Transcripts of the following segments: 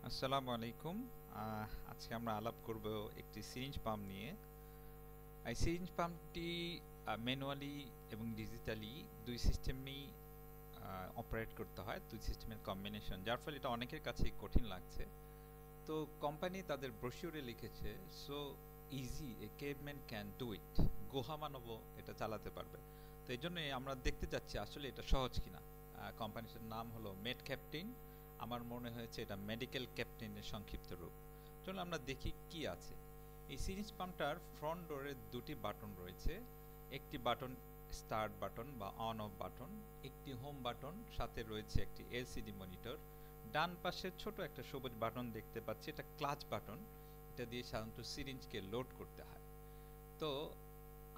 আসসালামু আলাইকুম। আজকে আমরা আলাপ করব একটি সিরিঞ্জ পাম্প নিয়ে। এই সিরিঞ্জ পাম্পটি ম্যানুয়ালি এবং ডিজিটালি দুই সিস্টেমেই অপারেট করতে হয়, দুই সিস্টেমের কম্বিনেশন, যার ফলে এটা অনেকের কাছেই কঠিন লাগছে। তো কোম্পানি তাদের ব্রোশিউরে লিখেছে, so easy A caveman can do it, গুহা মানবও এটা চালাতে পারবে। তো এই জন্যই আমরা দেখতে যাচ্ছি আসলে এটা সহজ কিনা। কোম্পানিটার নাম হলো মেড ক্যাপ্টেন। আমার মনে হয়েছে এটা মেডিকেল ক্যাপ্টেনের সংক্ষিপ্ত রূপ। চলো আমরা দেখি কি আছে। এই সিরিঞ্জ পাম্পটার ফ্রন্ট ডোরে দুটি বাটন রয়েছে। একটি বাটন স্টার্ট বাটন বা অন অফ বাটন, একটি হোম বাটন, সাথে রয়েছে একটি এলসিডি মনিটর। ডান পাশে ছোট একটা সবুজ বাটন দেখতে পাচ্ছি, এটা ক্লাচ বাটন। এটা দিয়ে সাধারণত সিরিঞ্জকে লোড করতে হয়। তো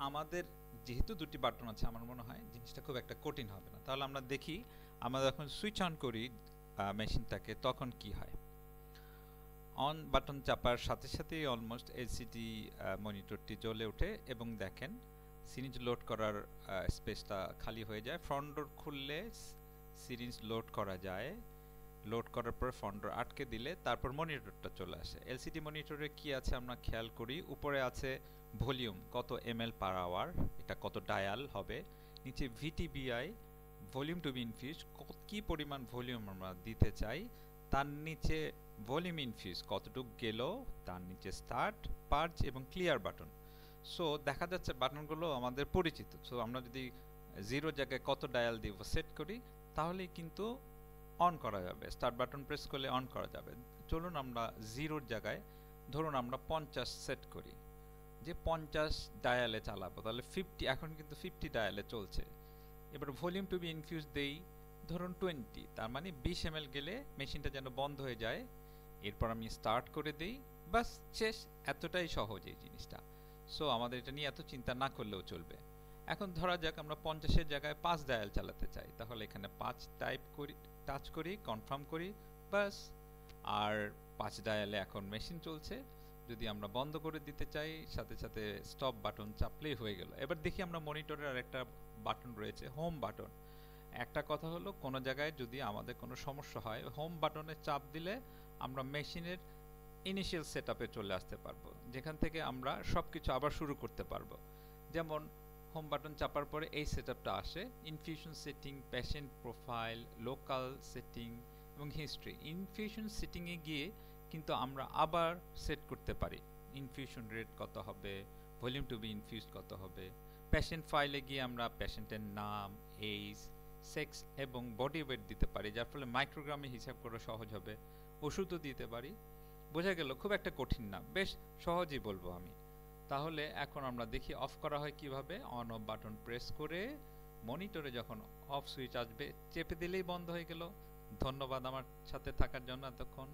আমাদের যেহেতু দুটি বাটন আছে, আমার মনে হয় জিনিসটা খুব একটা কঠিন হবে না। তাহলে আমরা দেখি, আমরা যখন সুইচ অন করি মেশিনটাকে তখন কি হয়। অন বাটন চাপার সাথে সাথেই অলমোস্ট এলসিডি মনিটরটি জ্বলে ওঠে এবং দেখেন সিরিঞ্জ লোড করার স্পেসটা খালি হয়ে যায়। ফ্রন্ট ডোর খুললে সিরিঞ্জ লোড করা যায়। লোড করার পর ফ্রন্ট ডোর আটকে দিলে তারপর মনিটরটা চলে আসে। এলসিডি মনিটরে কি আছে আমরা খেয়াল করি। উপরে আছে ভলিউম, কত এমএল পার আওয়ার, এটা কত ডায়াল হবে। নিচে ভিটিবিআই, ভলিউম টু বি ইনফিউজ, কি পরিমাণ ভলিউম আমরা দিতে চাই। তার নিচে ভলিউম ইনফিউজ কতটুক গেল। তার নিচে স্টার্ট, পার্জ এবং ক্লিয়ার বাটন। সো দেখা যাচ্ছে বাটনগুলো আমাদের পরিচিত। সো আমরা যদি জিরো জায়গায় কত ডায়াল দিব সেট করি, তাহলেই কিন্তু অন করা যাবে। স্টার্ট বাটন প্রেস করলে অন করা যাবে। চলুন আমরা জিরোর জায়গায় ধরুন আমরা 50 সেট করি, যে 50 ডায়ালে চালাবো, তাহলে 50, এখন কিন্তু 50 ডায়ালে চলছে। এবার ভলিউম টু বি ইনফিউজ দেই ধরুন 20, তার মানে 20 এমএল গেলে মেশিনটা যেন বন্ধ হয়ে যায়। এরপর আমি স্টার্ট করে দেই, বাস শেষ। এতটাই সহজ এই জিনিসটা। সো আমাদের এটা নিয়ে এত চিন্তা না করলেও চলবে। এখন ধরা যাক আমরা 50-এর জায়গায় 5 ডায়াল চালাতে চাই, তাহলে এখানে 5 টাইপ করি, টাচ করি, কনফার্ম করি, বাস। আর 5 ডায়ালে এখন মেশিন চলছে। যদি আমরা বন্ধ করে দিতে চাই, সাথে সাথে স্টপ বাটন চাপলেই হয়ে গেল। এবার দেখি আমরা মনিটরের আর একটা বাটন রয়েছে, হোম বাটন। একটা কথা হলো, কোনো জায়গায় যদি আমাদের কোনো সমস্যা হয়, হোম বাটনে চাপ দিলে আমরা মেশিনের ইনিশিয়াল সেটআপে চলে আসতে পারবো, যেখান থেকে আমরা সবকিছু আবার শুরু করতে পারবো। যেমন হোম বাটন চাপার পরে এই সেটআপটা আসে, infusion setting, patient profile, local setting এবং হিস্ট্রি। ইনফিউশন সেটিংয়ে গিয়ে কিন্তু আমরা আবার সেট করতে পারি ইনফিউশন রেট কত হবে, ভলিউম টু বি ইনফিউজ কত হবে। পেশেন্ট ফাইলে গিয়ে আমরা পেশেন্টের নাম, এইজ, সেক্স এবং বডি ওয়েট দিতে পারি, যার ফলে মাইক্রোগ্রামে হিসাব করা সহজ হবে। ওষুধও দিতে পারি। বোঝা গেল, খুব একটা কঠিন না, বেশ সহজই বলবো আমি। তাহলে এখন আমরা দেখি অফ করা হয় কিভাবে। অন অফ বাটন প্রেস করে মনিটরে যখন অফ সুইচ আসবে চেপে দিলেই বন্ধ হয়ে গেল। ধন্যবাদ আমার সাথে থাকার জন্য এতক্ষণ।